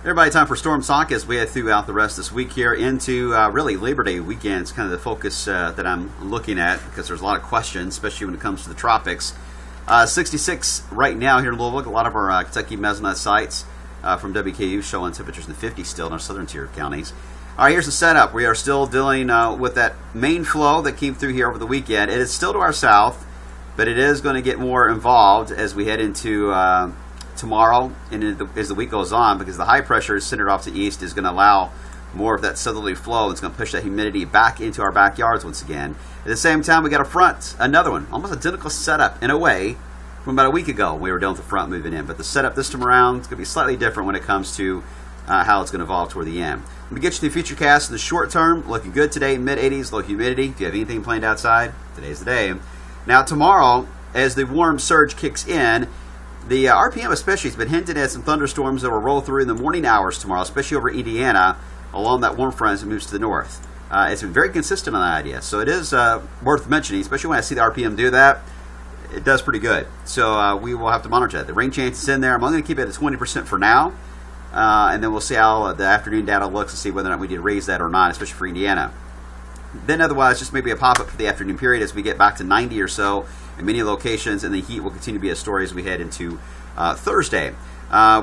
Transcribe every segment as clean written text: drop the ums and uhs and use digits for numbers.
Everybody, time for Storm Talk as we head throughout the rest of this week here into really Labor Day weekend. It's kind of the focus that I'm looking at because there's a lot of questions, especially when it comes to the tropics. 66 right now here in Louisville. A lot of our Kentucky Mesonet sites from WKU showing temperatures in the 50s still in our southern tier counties. All right, here's the setup. We are still dealing with that main flow that came through here over the weekend. It is still to our south, but it is going to get more involved as we head into tomorrow and as the week goes on, because the high pressure is centered off to the east is going to allow more of that southerly flow. It's going to push that humidity back into our backyards once again. At the same time, we got a front, another one, almost identical setup in a way from about a week ago. We were dealing with the front moving in, but the setup this time around is going to be slightly different when it comes to how it's going to evolve toward the end. Let me get you the future cast in the short term. Looking good today, mid-80s, low humidity. If you have anything planned outside, today's the day. Now tomorrow, as the warm surge kicks in, the RPM especially has been hinted at some thunderstorms that will roll through in the morning hours tomorrow, especially over Indiana, along that warm front as it moves to the north. It's been very consistent on that idea, so it is worth mentioning, especially when I see the RPM do that. It does pretty good, so we will have to monitor that. The rain chance is in there. I'm only going to keep it at 20% for now, and then we'll see how the afternoon data looks and see whether or not we need to raise that or not, especially for Indiana. Then otherwise, just maybe a pop-up for the afternoon period as we get back to 90 or so in many locations, and the heat will continue to be a story as we head into Thursday.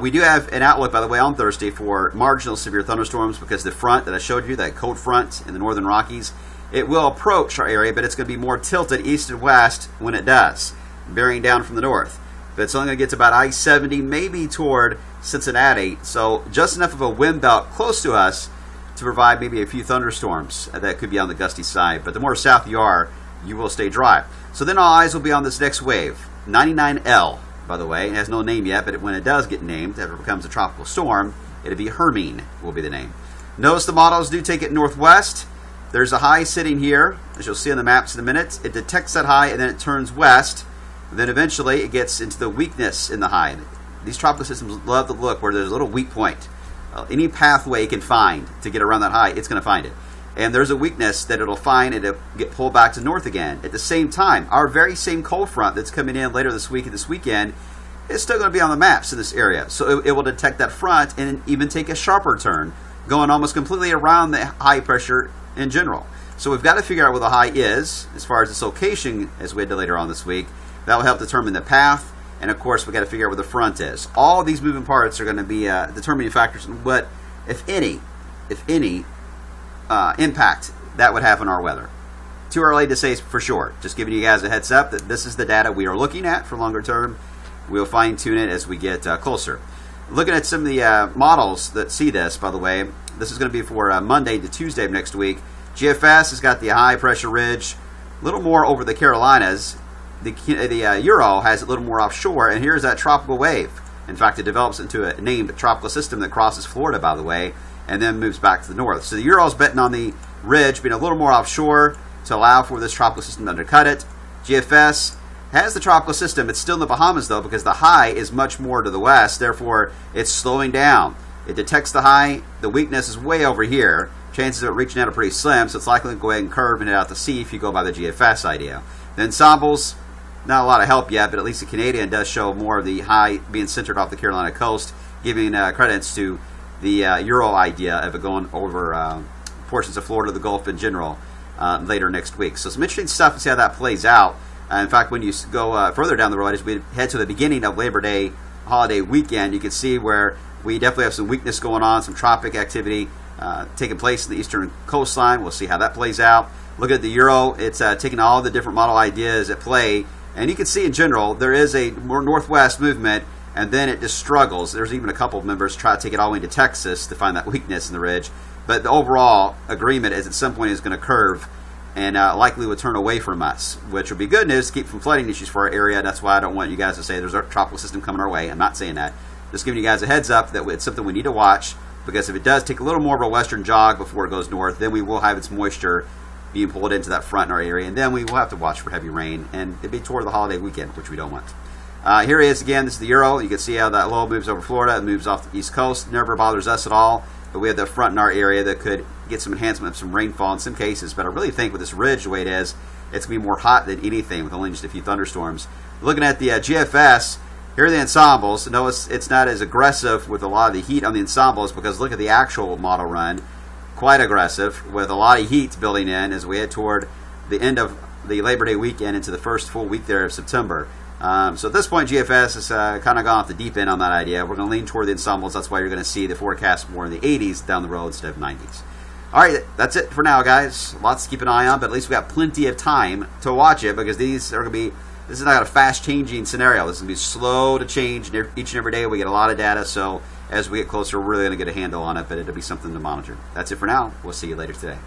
We do have an outlook, by the way, on Thursday for marginal severe thunderstorms because the front that I showed you, that cold front in the northern Rockies, it will approach our area, but it's going to be more tilted east and west when it does, bearing down from the north. But it's only going to get to about I-70, maybe toward Cincinnati, so just enough of a wind belt close to us to provide maybe a few thunderstorms that could be on the gusty side. But the more south you are, you will stay dry. So then all eyes will be on this next wave, 99L, by the way. It has no name yet, but when it does get named, if it becomes a tropical storm, it'll be Hermine will be the name. Notice the models do take it northwest. There's a high sitting here, as you'll see on the maps in a minute. It detects that high, and then it turns west. And then eventually it gets into the weakness in the high. These tropical systems love to look where there's a little weak point. Any pathway it can find to get around that high, it's going to find it. And there's a weakness that it'll find and it'll get pulled back to north again. At the same time, our very same cold front that's coming in later this week and this weekend is still going to be on the maps in this area. So it will detect that front and even take a sharper turn, going almost completely around the high pressure in general. So we've got to figure out where the high is as far as its location as we head to later on this week. That will help determine the path. And of course, we've got to figure out where the front is. All these moving parts are going to be determining factors in what, if any, impact that would have on our weather. Too early to say for sure. Just giving you guys a heads up that this is the data we are looking at for longer term. We'll fine tune it as we get closer. Looking at some of the models that see this, by the way, this is going to be for Monday to Tuesday of next week. GFS has got the high pressure ridge, a little more over the Carolinas. The Euro has a little more offshore, and here's that tropical wave. In fact, it develops into a named tropical system that crosses Florida, by the way, and then moves back to the north. So the Euro is betting on the ridge being a little more offshore to allow for this tropical system to undercut it. GFS has the tropical system. It's still in the Bahamas, though, because the high is much more to the west. Therefore, it's slowing down. It detects the high. The weakness is way over here. Chances of it reaching out are pretty slim, so it's likely to go ahead and curve and head out to sea if you go by the GFS idea. The ensembles, not a lot of help yet, but at least the Canadian does show more of the high being centered off the Carolina coast, giving credence to the Euro idea of it going over portions of Florida, the Gulf in general, later next week. So some interesting stuff to see how that plays out. In fact, when you go further down the road, as we head to the beginning of Labor Day holiday weekend, you can see where we definitely have some weakness going on, some tropic activity taking place in the eastern coastline. We'll see how that plays out. Look at the Euro. It's taking all the different model ideas at play. And you can see in general, there is a more northwest movement, and then it just struggles. There's even a couple of members try to take it all the way to Texas to find that weakness in the ridge. But the overall agreement is at some point is going to curve and likely would turn away from us, which would be good news to keep from flooding issues for our area. That's why I don't want you guys to say there's a tropical system coming our way. I'm not saying that. Just giving you guys a heads up that it's something we need to watch, because if it does take a little more of a western jog before it goes north, then we will have its moisture being pulled into that front in our area, and then we will have to watch for heavy rain, and it'd be toward the holiday weekend, which we don't want. Here it is again. This is the Euro. You can see how that low moves over Florida. It moves off the east coast. Never bothers us at all, but we have the front in our area that could get some enhancement of some rainfall in some cases. But I really think with this ridge the way it is, it's going to be more hot than anything with only just a few thunderstorms. Looking at the GFS, Here are the ensembles. Notice it's not as aggressive with a lot of the heat on the ensembles because look at the actual model run. Quite aggressive with a lot of heat building in as we head toward the end of the Labor Day weekend into the first full week there of September. So at this point, GFS has kind of gone off the deep end on that idea. We're going to lean toward the ensembles. That's why you're going to see the forecast more in the 80s down the road instead of 90s. All right, that's it for now, guys. Lots to keep an eye on, but at least we got plenty of time to watch it because these are going to be. This is not a fast-changing scenario. This is going to be slow to change each and every day. We get a lot of data, so as we get closer, we're really going to get a handle on it, but it'll be something to monitor. That's it for now. We'll see you later today.